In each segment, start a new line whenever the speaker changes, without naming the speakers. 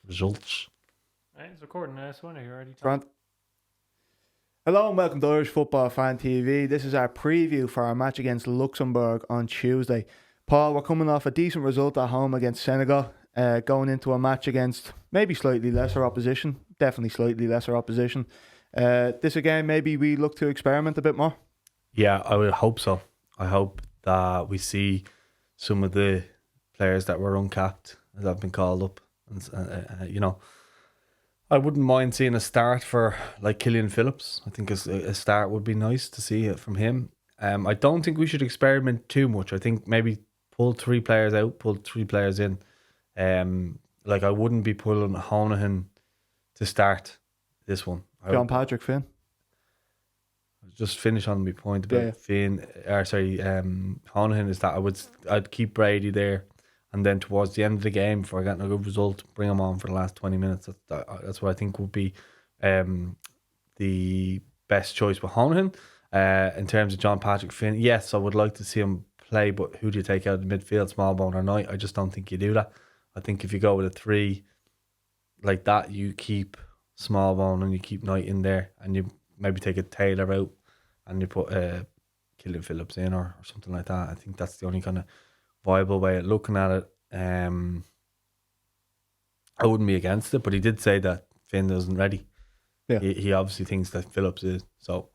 results.
Hey, it's recording now, so I know you're already talking.
Grant. Hello and welcome to Irish Football Fan TV. This is our preview for our match against Luxembourg on Tuesday. Paul, we're coming off a decent result at home against Senegal, going into a match against maybe slightly lesser opposition, definitely slightly lesser opposition. This again, maybe we look to experiment a bit more.
Yeah, I would hope so. I hope that we see some of the players that were uncapped that have been called up. And I wouldn't mind seeing a start for like Killian Phillips. I think a start would be nice to see it from him. I don't think we should experiment too much. I think maybe pull 3 players out, pull 3 players in. Like I wouldn't be pulling Honohan to start this one.
John Patrick Finn.
Just finish on my point about Finn. Honohan is that I'd keep Brady there, and then towards the end of the game, if I got a good result, bring him on for the last 20 minutes. That's what I think would be the best choice with Honohan. In terms of John Patrick Finn, yes, I would like to see him play, but who do you take out of the midfield, Smallbone or Knight? I just don't think you do that. I think if you go with a 3 like that, you keep Smallbone and you keep Knight in there, and you maybe take a Taylor out and you put Killian Phillips in or something like that. I think that's the only kind of viable way of looking at it. I wouldn't be against it, but he did say that Finn isn't ready.
Yeah.
He obviously thinks that Phillips is. So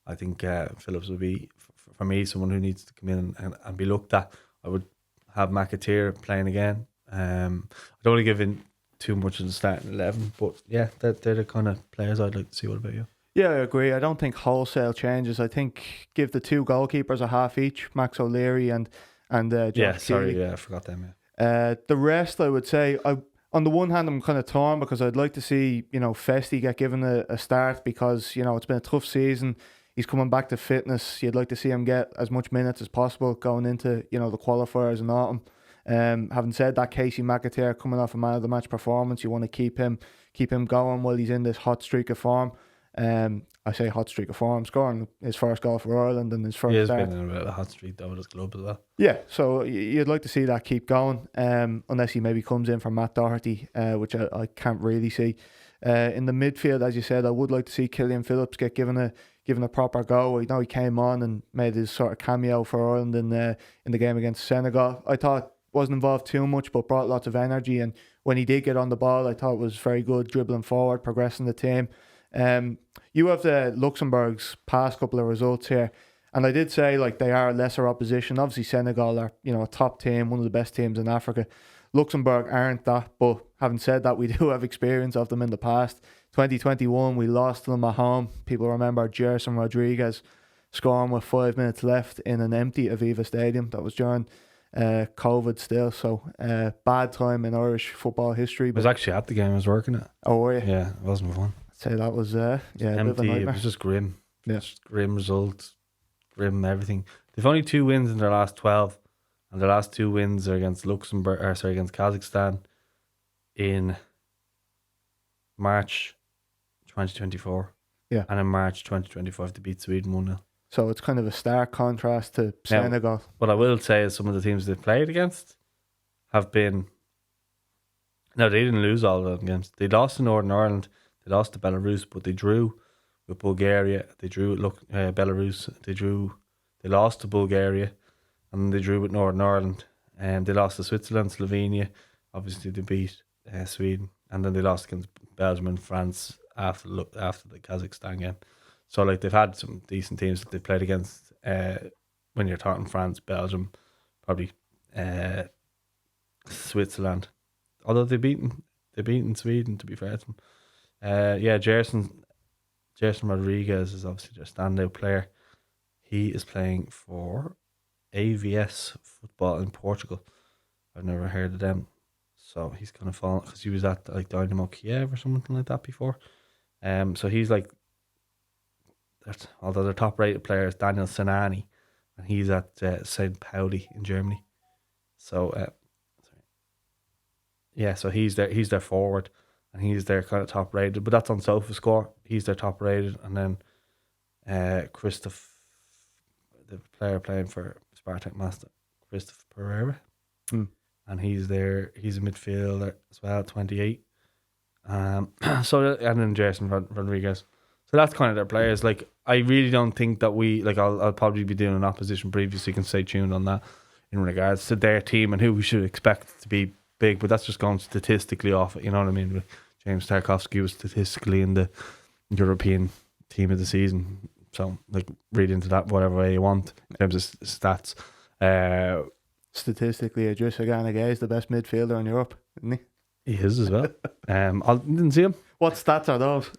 I think Phillips would be, for me, someone who needs to come in and be looked at. I would have McAteer playing again. I don't want to give in too much of the starting 11, but yeah, they're the kind of players I'd like to see. What about you?
Yeah, I agree. I don't think wholesale changes. I think give the 2 goalkeepers a half each, Max O'Leary and Josh Keeley.
I forgot them.
The rest, I would say, on the one hand, I'm kind of torn because I'd like to see Festi get given a start because it's been a tough season. He's coming back to fitness. You'd like to see him get as much minutes as possible going into the qualifiers in autumn. Having said that, Casey McAteer coming off a man of the match performance, you want to keep him going while he's in this hot streak of form. I say hot streak of form, scoring his first goal for Ireland and his first.
He has been in a bit of a hot streak though with his club as well.
Yeah, so you'd like to see that keep going, unless he maybe comes in for Matt Doherty, which I can't really see. In the midfield, as you said, I would like to see Killian Phillips get given a proper go. I know he came on and made his sort of cameo for Ireland in the game against Senegal. I thought wasn't involved too much, but brought lots of energy. And when he did get on the ball, I thought it was very good, dribbling forward, progressing the team. You have the Luxembourg's past couple of results here, and I did say like they are a lesser opposition. Obviously, Senegal are a top team, one of the best teams in Africa. Luxembourg aren't that, but having said that, we do have experience of them in the past. 2021, we lost to them at home. People remember Gerson Rodriguez scoring with 5 minutes left in an empty Aviva Stadium. That was during COVID still, so bad time in Irish football history.
I was actually at the game. I was working it.
Oh, were you?
Yeah, it wasn't fun.
I'd say that was a bit of a
empty. It
nightmare.
was just grim.
Yeah.
Just grim results, grim everything. They've only 2 wins in their last 12, and their last 2 wins are against against Kazakhstan in March 2024.
Yeah.
And in March 2025 they beat Sweden 1-0.
So it's kind of a stark contrast to Senegal.
What I will say is some of the teams they've played against have been... No, they didn't lose all of them games. They lost to Northern Ireland, they lost to Belarus, but they drew with Bulgaria, they drew with Belarus, they lost to Bulgaria, and they drew with Northern Ireland, and they lost to Switzerland, Slovenia, obviously they beat Sweden, and then they lost against Belgium and France after the Kazakhstan game. So like they've had some decent teams that they played against. When you're talking France, Belgium, probably Switzerland. Although they've beaten Sweden, to be fair to them. Gerson Rodriguez is obviously their standout player. He is playing for AVS football in Portugal. I've never heard of them, so he's kind of fallen because he was at like Dynamo Kiev or something like that before. So he's like, although their top rated player is Daniel Sinani, and he's at St. Pauli in Germany. So so he's their forward, and he's their kind of top rated. But that's on SofaScore. He's their top rated, and then Christoph, the player playing for Spartak Moscow, Christoph Pereira, and he's a midfielder as well, 28. So and then Jason Rodriguez. So that's kind of their players. Like I really don't think that we like. I'll probably be doing an opposition preview, so you can stay tuned on that in regards to their team and who we should expect to be big. But that's just going statistically off it. You know what I mean? James Tarkowski was statistically in the European team of the season. So like read into that whatever way you want in terms of stats.
Statistically, Idris Gana is the best midfielder in Europe, isn't he?
He is as well. I didn't see him.
What stats are those?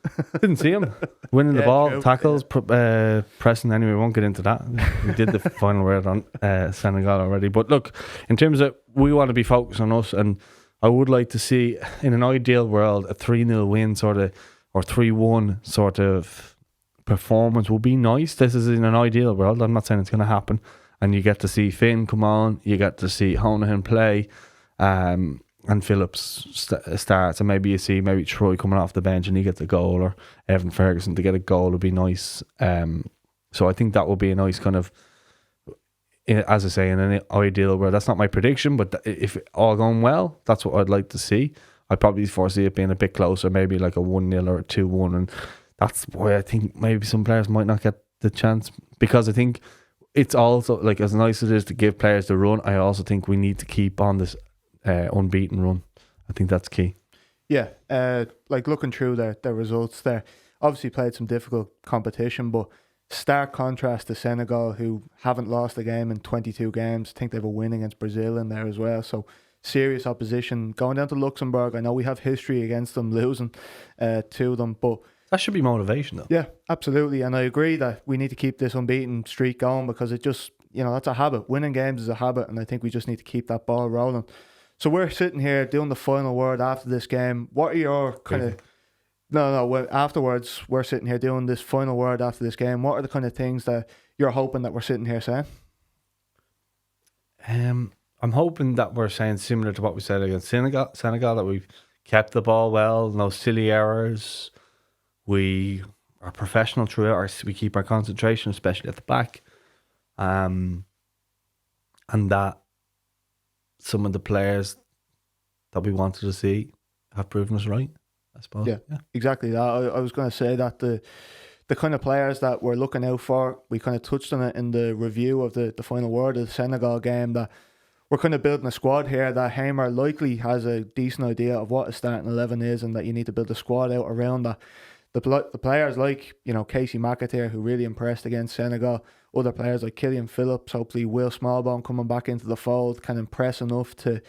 Didn't see him winning the
Yeah,
ball,
true.
tackles, pressing. Anyway, we won't get into that. We did the final word on Senegal already. But look, in terms of we want to be focused on us, and I would like to see in an ideal world a 3-0 win sort of or 3-1 sort of performance would be nice. This is in an ideal world. I'm not saying it's going to happen. And you get to see Finn come on, you get to see Honohan play, and Phillips starts, and maybe you see maybe Troy coming off the bench and he gets a goal, or Evan Ferguson to get a goal would be nice. So I think that would be a nice kind of, as I say, in an ideal world. That's not my prediction, but if all going well, that's what I'd like to see. I'd probably foresee it being a bit closer, maybe like a 1-0 or a 2-1, and that's why I think maybe some players might not get the chance, because I think it's also like as nice as it is to give players the run, I also think we need to keep on this unbeaten run. I think that's key.
Yeah, like looking through their results there, obviously played some difficult competition, but stark contrast to Senegal, who haven't lost a game in 22 games. I think they have a win against Brazil in there as well. So serious opposition. Going down to Luxembourg, I know we have history against them, losing to them, but
That should be motivation though.
yeah, absolutely. And I agree that we need to keep this unbeaten streak going, because it just, that's a habit. Winning games is a habit, and I think we just need to keep that ball rolling. So we're sitting here doing the final word after this game. What are your kind of... No, afterwards, we're sitting here doing this final word after this game. What are the kind of things that you're hoping that we're sitting here saying?
I'm hoping that we're saying similar to what we said against Senegal, that we've kept the ball well, no silly errors. We are professional throughout. We keep our concentration, especially at the back, and that some of the players that we wanted to see have proven us right, I suppose.
Yeah. Exactly that. I was going to say that the kind of players that we're looking out for, we kind of touched on it in the review of the final word of the Senegal game, that we're kind of building a squad here, that Hamer likely has a decent idea of what a starting 11 is, and that you need to build a squad out around that. The players like, Casey McAteer, who really impressed against Senegal. Other players like Killian Phillips, hopefully Will Smallbone coming back into the fold, can impress enough to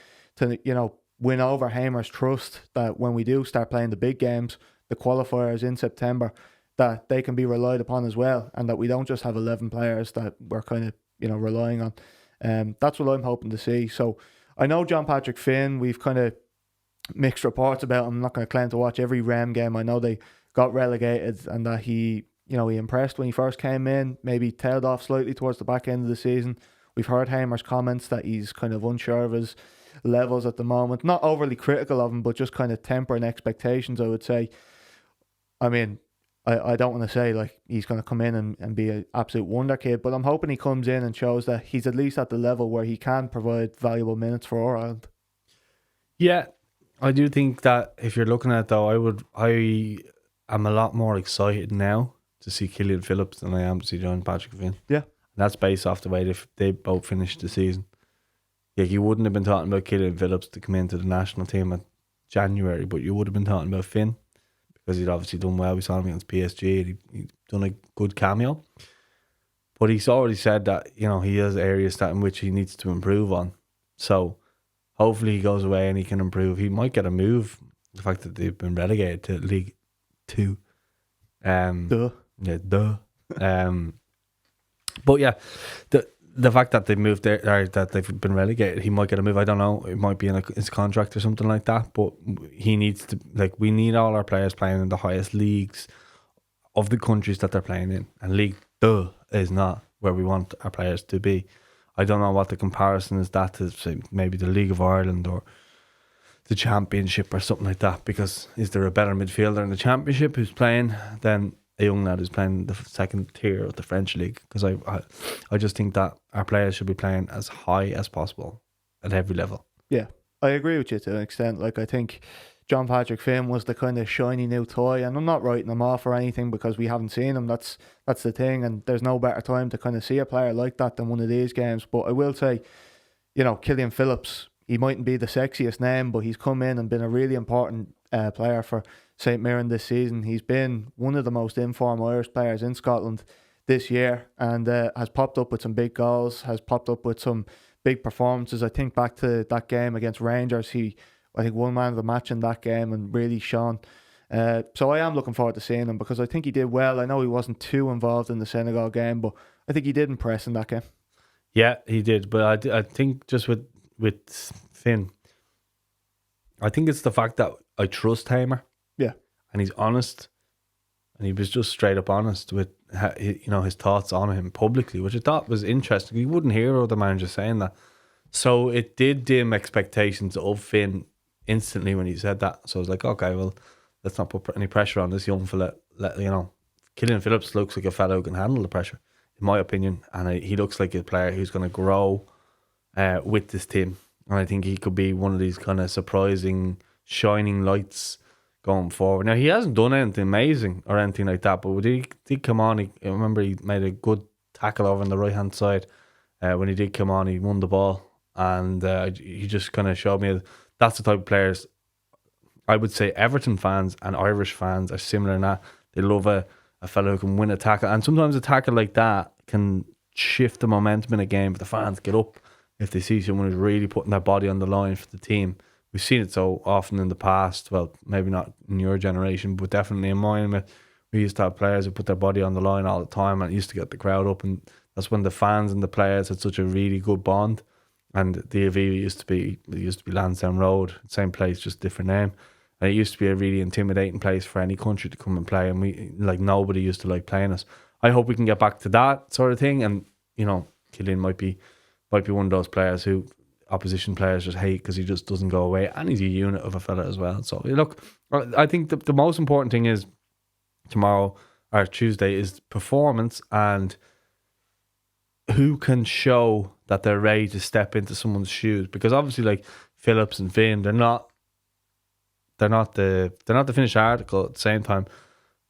win over Hamer's trust, that when we do start playing the big games, the qualifiers in September, that they can be relied upon as well, and that we don't just have 11 players that we're kind of, relying on. That's what I'm hoping to see. So I know John Patrick Finn, we've kind of mixed reports about him. I'm not going to claim to watch every Rem game. I know they got relegated, and that he impressed when he first came in, maybe tailed off slightly towards the back end of the season. We've heard Hamer's comments that he's kind of unsure of his levels at the moment. Not overly critical of him, but just kind of tempering expectations, I would say. I mean, I don't want to say like he's going to come in and be an absolute wonder kid, but I'm hoping he comes in and shows that he's at least at the level where he can provide valuable minutes for Ireland.
Yeah, I do think that if you're looking at it though, I'm a lot more excited now to see Killian Phillips than I am to see John Patrick Finn.
Yeah.
And that's based off the way they both finished the season. Yeah, you wouldn't have been talking about Killian Phillips to come into the national team in January, but you would have been talking about Finn, because he'd obviously done well. We saw him against PSG, and he'd done a good cameo. But he's already said that, he has areas in which he needs to improve on. So hopefully he goes away and he can improve. He might get a move. The fact that they've been relegated to League 2.
Duh.
Yeah, duh. But yeah, the fact that they moved there, or that they've been relegated, he might get a move. I don't know. It might be in his contract or something like that. But he needs to, we need all our players playing in the highest leagues of the countries that they're playing in. And League 2 is not where we want our players to be. I don't know what the comparison is that to, say, maybe the League of Ireland or the Championship or something like that. Because is there a better midfielder in the Championship who's playing than a young lad who's playing the second tier of the French league? Because I just think that our players should be playing as high as possible at every level.
Yeah, I agree with you to an extent. I think John Patrick Finn was the kind of shiny new toy, and I'm not writing him off or anything because we haven't seen him. That's the thing, and there's no better time to kind of see a player like that than one of these games. But I will say, Killian Phillips, he mightn't be the sexiest name, but he's come in and been a really important player for St Mirren this season. He's been one of the most informed Irish players in Scotland this year, and has popped up with some big goals, has popped up with some big performances. I think back to that game against Rangers, I think won man of the match in that game and really shone. So I am looking forward to seeing him because I think he did well. I know he wasn't too involved in the Senegal game, but I think he did impress in that game.
Yeah, he did. But I think just with Finn, I think it's the fact that I trust Hamer.
Yeah.
And he's honest. And he was just straight up honest with his thoughts on him publicly, which I thought was interesting. You wouldn't hear other managers saying that. So it did dim expectations of Finn instantly when he said that. So I was like, okay, well, let's not put any pressure on this young fella. Killian Phillips looks like a fellow who can handle the pressure, in my opinion, and he looks like a player who's going to grow with this team. And I think he could be one of these kind of surprising, shining lights going forward. Now, he hasn't done anything amazing or anything like that, but when he did come on, I remember he made a good tackle over on the right-hand side. When he did come on, he won the ball, and he just kind of showed me that's the type of players. I would say Everton fans and Irish fans are similar in that they love a fellow who can win a tackle, and sometimes a tackle like that can shift the momentum in a game. But the fans get up if they see someone who's really putting their body on the line for the team. We've seen it so often in the past. Well, maybe not in your generation, but definitely in mine. We used to have players who put their body on the line all the time, and it used to get the crowd up. And that's when the fans and the players had such a really good bond. And the Aviva used to be Lansdowne Road, same place, just different name. And it used to be a really intimidating place for any country to come and play, and nobody used to like playing us. I hope we can get back to that sort of thing, and Killian might be one of those players who opposition players just hate because he just doesn't go away, and he's a unit of a fella as well. So look, I think the most important thing is tomorrow or Tuesday is performance and who can show that they're ready to step into someone's shoes, because obviously like Phillips and Finn, they're not the finished article at the same time,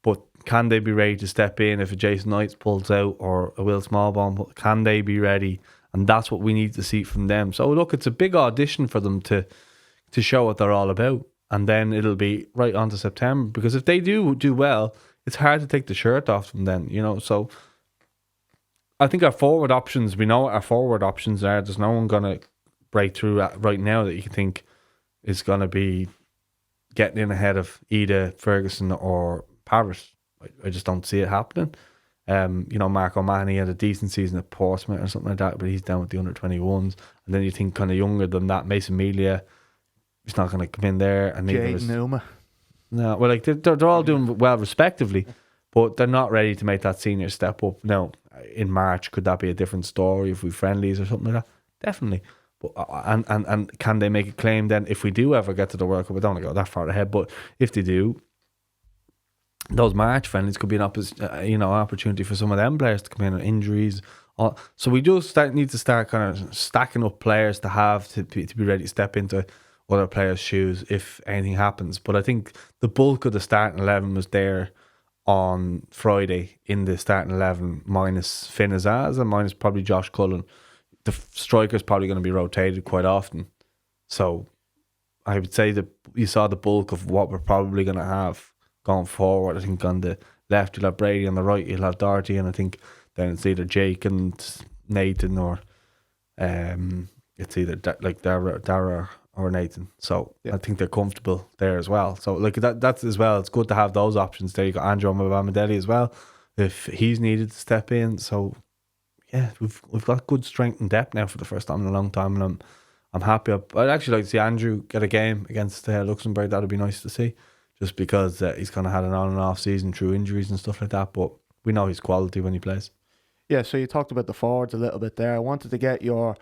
but can they be ready to step in if a Jason Knights pulls out or a Will Smallbone? Can they be ready? And that's what we need to see from them. So look, it's a big audition for them to show what they're all about, and then it'll be right on to September, because if they do well, it's hard to take the shirt off them then, so I think our forward options, we know what our forward options are. There's no one going to break through right now that you can think is going to be getting in ahead of Ida, Ferguson or Paris. I just don't see it happening. Mark O'Mahony had a decent season at Portsmouth or something like that, but he's down with the under-21s. And then you think kind of younger than that, Mason Melia, he's not going to come in there. And
Jade Numa.
No, well, like they're all doing well respectively, but they're not ready to make that senior step up. Now, in March, could that be a different story if we friendlies or something like that? Definitely. But and can they make a claim then if we do ever get to the World Cup? I don't want to go that far ahead, but if they do, those March friendlies could be an opportunity for some of them players to come in, or injuries. So we just need to start kind of stacking up players to have to be ready to step into other players' shoes if anything happens. But I think the bulk of the starting 11 was there on Friday in the starting 11, minus Finn Azaz and minus probably Josh Cullen. The striker's probably going to be rotated quite often. So I would say that you saw the bulk of what we're probably going to have going forward. I think on the left you'll have Brady, on the right you'll have Doherty, and I think then it's either Jake and Nathan or it's either Dara or Nathan. So yeah. I think they're comfortable there as well. So like that's as well, it's good to have those options there. You got Andrew Mamadeli as well if he's needed to step in. So yeah, we've got good strength and depth now for the first time in a long time, and I'm happy. I'd actually like to see Andrew get a game against Luxembourg. That'd be nice to see, just because he's kind of had an on and off season through injuries and stuff like that. But we know his quality when he plays.
Yeah, so you talked about the forwards a little bit there. I wanted to get your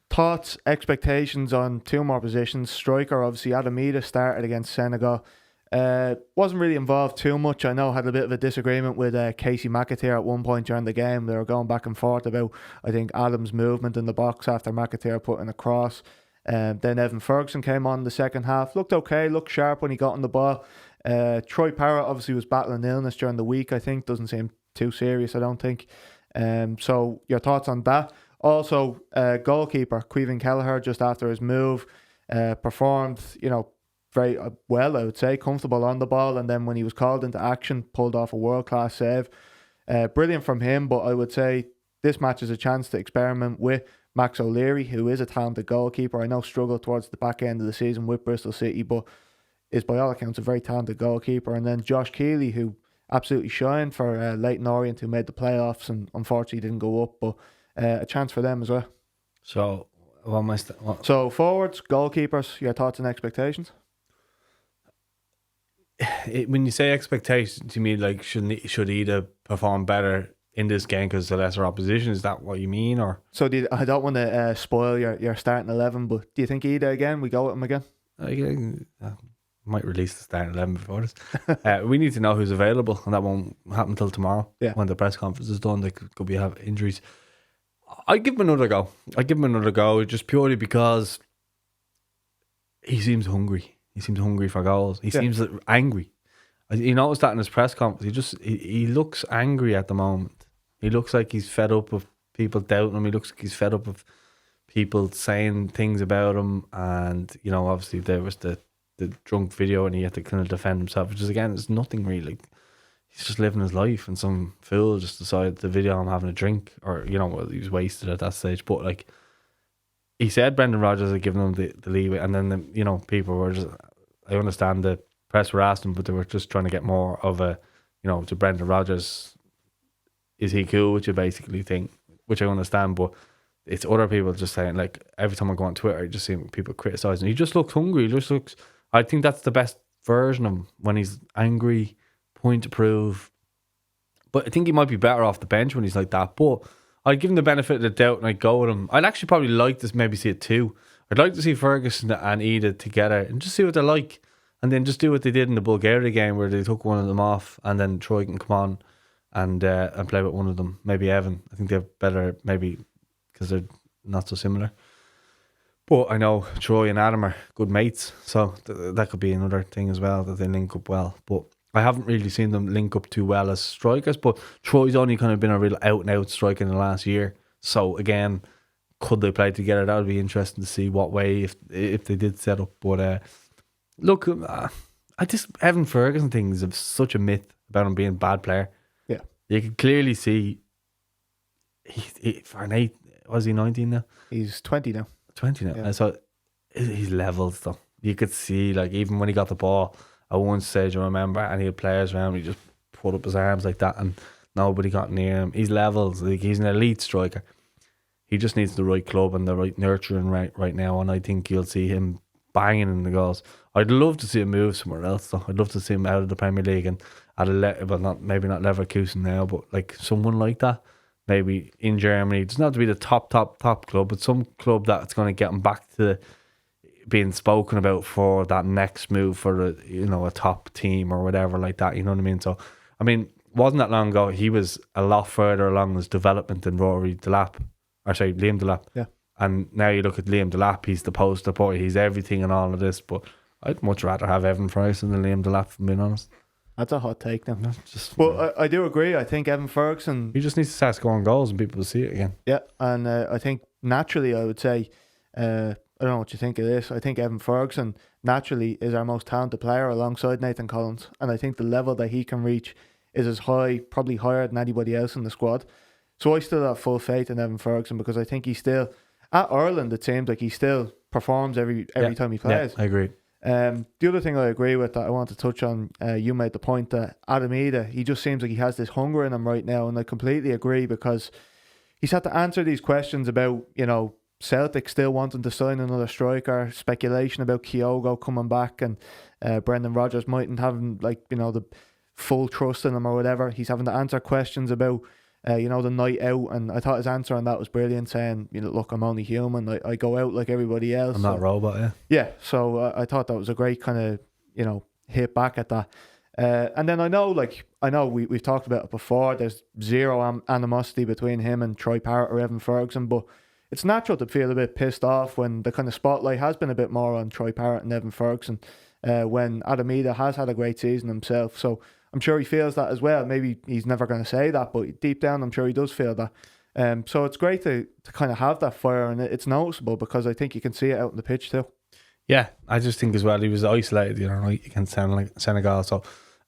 thoughts, expectations on two more positions. Striker, obviously, Adamida started against Senegal. Wasn't really involved too much. I know had a bit of a disagreement with Casey McAteer at one point during the game. They were going back and forth about, I think, Adam's movement in the box after McAteer put in a cross. Then Evan Ferguson came on in the second half. Looked okay, looked sharp when he got on the ball. Troy Parrott obviously was battling illness during the week, I think. Doesn't seem too serious, I don't think. So your thoughts on that? Also, goalkeeper Caoimhin Kelleher, just after his move, performed, very well, I would say, comfortable on the ball, and then when he was called into action, pulled off a world-class save. Brilliant from him, but I would say this match is a chance to experiment with Max O'Leary, who is a talented goalkeeper. I know struggled towards the back end of the season with Bristol City, but is by all accounts a very talented goalkeeper. And then Josh Keeley, who absolutely shined for Leyton Orient, who made the playoffs and unfortunately didn't go up, but a chance for them as well.
So,
So forwards, goalkeepers, your thoughts and expectations?
When you say expectations, you mean like should Ida perform better in this game because the lesser opposition? Is that what you mean, or?
So I don't want to spoil your starting 11, but do you think Ida again? We go with him again?
I might release the starting 11 before this. We need to know who's available, and that won't happen until tomorrow.
Yeah.
When the press conference is done, they could be have injuries. I'd give him another go. Just purely because he seems hungry. He seems hungry for goals. He seems angry. You noticed that in his press conference. He looks angry at the moment. He looks like he's fed up of people doubting him. He looks like he's fed up of people saying things about him. And, obviously there was the drunk video and he had to kind of defend himself, which is, again, it's nothing really. He's just living his life, and some fool just decided to video him having a drink, or, he was wasted at that stage. But, he said Brendan Rodgers had given him the leeway, and then people were just, I understand the press were asking, but they were just trying to get more of a, to Brendan Rodgers, is he cool with you, basically thing, which I understand. But it's other people just saying, like, every time I go on Twitter, I just see people criticising. He just looks hungry. He just looks, I think that's the best version of him, when he's angry, point to prove. But I think he might be better off the bench when he's like that. But I'd give him the benefit of the doubt and I'd go with him. I'd actually probably like to maybe see it too. I'd like to see Ferguson and Ida together and just see what they're like, and then just do what they did in the Bulgaria game where they took one of them off, and then Troy can come on and play with one of them. Maybe Evan. I think they're better, maybe because they're not so similar. But I know Troy and Adam are good mates, so that could be another thing as well, that they link up well. But I haven't really seen them link up too well as strikers, but Troy's only kind of been a real out-and-out striker in the last year. So again, could they play together? That would be interesting to see what way, if they did set up. But look, Evan Ferguson thing is such a myth about him being a bad player.
Yeah.
You can clearly see, was he 19 now?
He's 20 now.
20 now.
Yeah.
So he's levels though. You could see, like, even when he got the ball at one stage, I remember, and he had players around him, he just put up his arms like that and nobody got near him. He's levels. Like, he's an elite striker. He just needs the right club and the right nurturing right now, and I think you'll see him banging in the goals. I'd love to see him move somewhere else though. I'd love to see him out of the Premier League and at maybe not Leverkusen now, but like someone like that, maybe in Germany. It doesn't have to be the top club, but some club that's going to get him back to being spoken about for that next move for a top team or whatever like that. You know what I mean? So, I mean, wasn't that long ago he was a lot further along his development than Liam Delap.
Yeah.
And now you look at Liam Delap, he's the poster boy, he's everything and all of this. But I'd much rather have Evan Ferguson than Liam Delap, if I'm being honest.
That's a hot take now. But I do agree. I think Evan Ferguson,
he just needs to start scoring goals and people will see it again.
Yeah, and I think naturally I would say, I don't know what you think of this, I think Evan Ferguson naturally is our most talented player alongside Nathan Collins, and I think the level that he can reach is as high, probably higher than anybody else in the squad. So I still have full faith in Evan Ferguson, because I think he still, at Ireland, it seems like he still performs every time he plays.
Yeah, I agree.
The other thing I agree with that I want to touch on, you made the point that Adam Ida, he just seems like he has this hunger in him right now, and I completely agree, because he's had to answer these questions about, Celtic still wanting to sign another striker, speculation about Kyogo coming back, and Brendan Rodgers mightn't have the full trust in him or whatever. He's having to answer questions about the night out, and I thought his answer on that was brilliant, saying, look, I'm only human, I go out like everybody else.
I'm not a robot.
Yeah, so I thought that was a great kind of hit back at that. And then I know we've talked about it before, there's zero animosity between him and Troy Parrott or Evan Ferguson, but it's natural to feel a bit pissed off when the kind of spotlight has been a bit more on Troy Parrott and Evan Ferguson, when Adamida has had a great season himself. So I'm sure he feels that as well. Maybe he's never going to say that, but deep down I'm sure he does feel that. So it's great to kind of have that fire, and it's noticeable because I think you can see it out in the pitch too.
Yeah, I just think as well he was isolated, right, against Senegal. So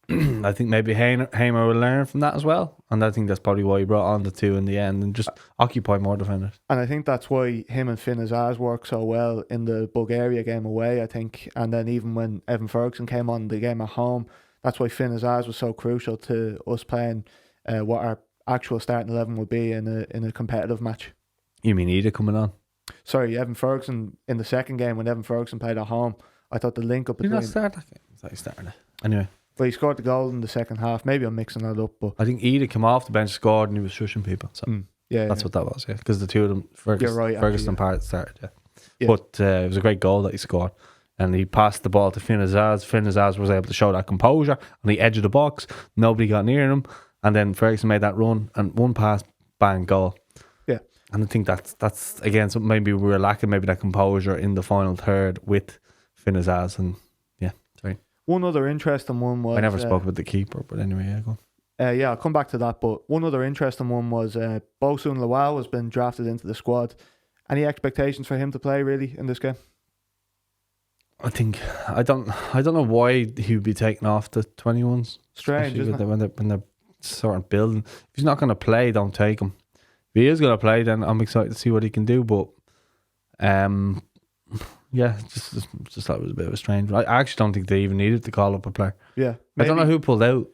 I think maybe Hamer will learn from that as well, and I think that's probably why he brought on the two in the end and just occupy more defenders.
And I think that's why him and Finn Azaz work so well in the Bulgaria game away, I think. And then even when Evan Ferguson came on the game at home, that's why Finn Azaz was so crucial to us playing what our actual starting 11 would be in a competitive match.
You mean Ida coming on?
Sorry, Evan Ferguson in the second game when Evan Ferguson played at home. I thought the link up
Did he
between.
not start that game? I thought he started it. Anyway.
But he scored the goal in the second half. Maybe I'm mixing that up, but
I think Ida came off the bench, scored, and he was shushing people. So that's what that was, yeah. Because the two of them, Ferguson and Parrott started, yeah. But it was a great goal that he scored. And he passed the ball to Finn Azaz. Finn Azaz was able to show that composure on the edge of the box. Nobody got near him. And then Ferguson made that run, and one pass, bang, goal.
Yeah.
And I think that's again, something maybe we were lacking, maybe that composure in the final third with Finn Azaz. And yeah, sorry.
One other interesting one was...
I never spoke about the keeper, but anyway, yeah, go on.
Yeah, I'll come back to that. But one other interesting one was Bosun Lawal has been drafted into the squad. Any expectations for him to play really in this game?
I don't know why he would be taken off the 21s.
Strange, isn't it?
When they're sort of building. If he's not going to play, don't take him. If he is going to play, then I'm excited to see what he can do. But yeah, just that was a bit of a strange. I actually don't think they even needed to call up a player.
Yeah,
I don't know who pulled out.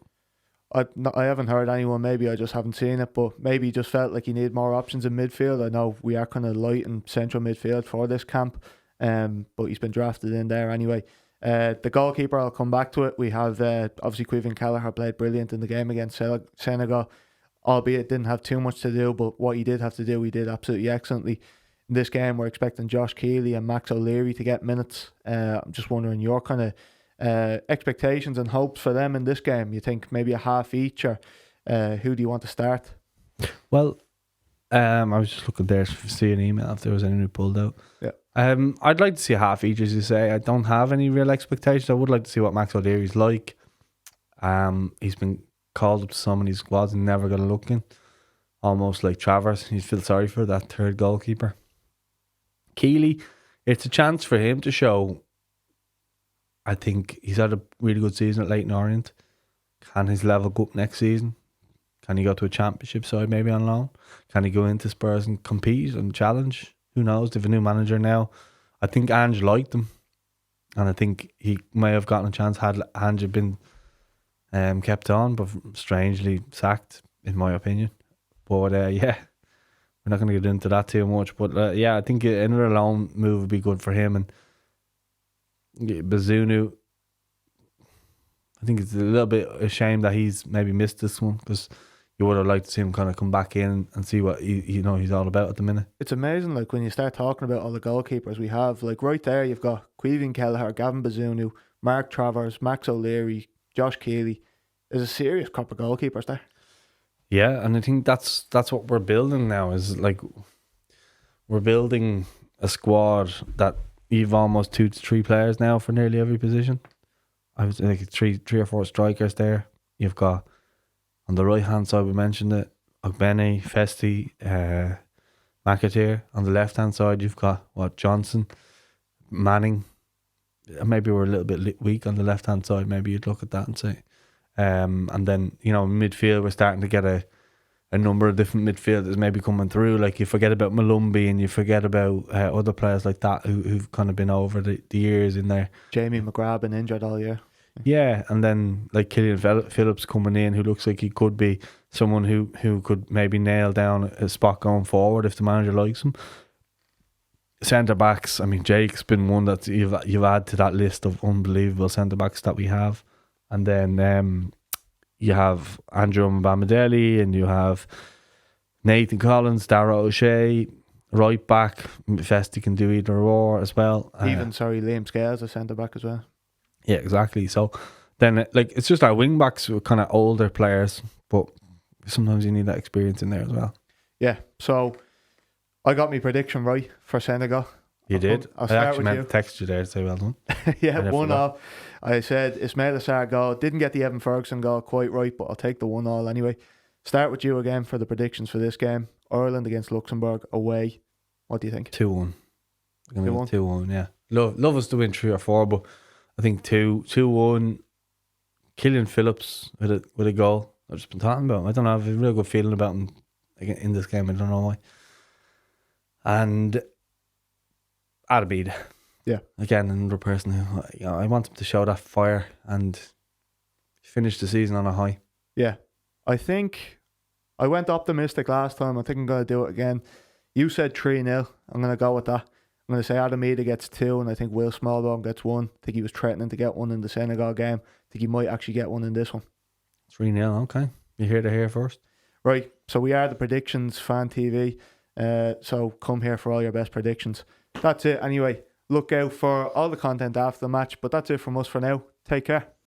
I haven't heard anyone. Maybe I just haven't seen it, but maybe he just felt like he needed more options in midfield. I know we are kind of light in central midfield for this camp, but he's been drafted in there anyway. The goalkeeper, I'll come back to it. We have obviously Queven Kelleher played brilliant in the game against Senegal, albeit didn't have too much to do, but what he did have to do, he did absolutely excellently. In this game, we're expecting Josh Keeley and Max O'Leary to get minutes. I'm just wondering your kind of expectations and hopes for them in this game. You think maybe a half each, or who do you want to start?
Well, I was just looking there to see an email if there was anyone who pulled out.
Yeah.
I'd like to see a half each, as you say. I don't have any real expectations. I would like to see what Max O'Leary's like. He's been called up to so many squads and never got a look in. Almost like Travers. You feel sorry for that third goalkeeper. Keeley, it's a chance for him to show. I think he's had a really good season at Leyton Orient. Can his level go up next season? Can he go to a championship side maybe on loan? Can he go into Spurs and compete and challenge? Who knows? They have a new manager now. I think Ange liked him, and I think he may have gotten a chance had Ange been kept on, but strangely sacked, in my opinion. But yeah, we're not going to get into that too much. But yeah, I think another loan move would be good for him. And Bazunu, I think it's a little bit a shame that he's maybe missed this one, because you would have liked to see him kind of come back in and see what he's all about at the minute.
It's amazing, like when you start talking about all the goalkeepers we have, like right there you've got Queven Kelleher, Gavin Bazunu, Mark Travers, Max O'Leary, Josh Keeley. There's a serious crop of goalkeepers there. Yeah,
and I think that's what we're building now. Is like we're building a squad that you've almost 2 to 3 players now for nearly every position. I was like three or four strikers there. You've got on the right hand side, we mentioned it, Ogbene, Festi, McAteer. On the left hand side, you've got Johnson, Manning. Maybe we're a little bit weak on the left hand side. Maybe you'd look at that and say. And then midfield, we're starting to get a number of different midfielders maybe coming through. Like you forget about Malumbi and you forget about other players like that who've kind of been over the years in there.
Jamie McGrath been injured all year.
Yeah, and then like Killian Phillips coming in, who looks like he could be someone who could maybe nail down a spot going forward if the manager likes him. Centre backs, I mean, Jake's been one that you've added to that list of unbelievable centre backs that we have, and then you have Andrew Mbamidele, and you have Nathan Collins, Dara O'Shea, right back. Festi can do either or as well.
Liam Scales a centre back as well.
Yeah, exactly. So then, it's just our wing backs who are kind of older players, but sometimes you need that experience in there as well.
Yeah. So I got my prediction right for Senegal.
You did.
I'll
I
start
actually
with
meant
you.
to text you there to say well done.
Yeah,
I
1-0. I said Ismail Assar goal. Didn't get the Evan Ferguson goal quite right, but I'll take the 1-0 anyway. Start with you again for the predictions for this game. Ireland against Luxembourg away. What do you think?
2-1.
2-1?
2-1, yeah. Love us to win 3 or 4, but I think 2-1. Killian Phillips with a goal. I've just been talking about him. I don't know. I have a real good feeling about him in this game. I don't know why. And Adabid.
Yeah.
Again, another person who I want him to show that fire and finish the season on a high.
Yeah. I think I went optimistic last time. I think I'm going to do it again. You said 3-0. I'm going to go with that. I'm going to say Adam Ida gets 2, and I think Will Smallbone gets 1. I think he was threatening to get one in the Senegal game. I think he might actually get one in this one.
3-0, okay. You heard it here first.
Right, so we are the Predictions Fan TV. So come here for all your best predictions. That's it anyway. Look out for all the content after the match, but that's it from us for now. Take care.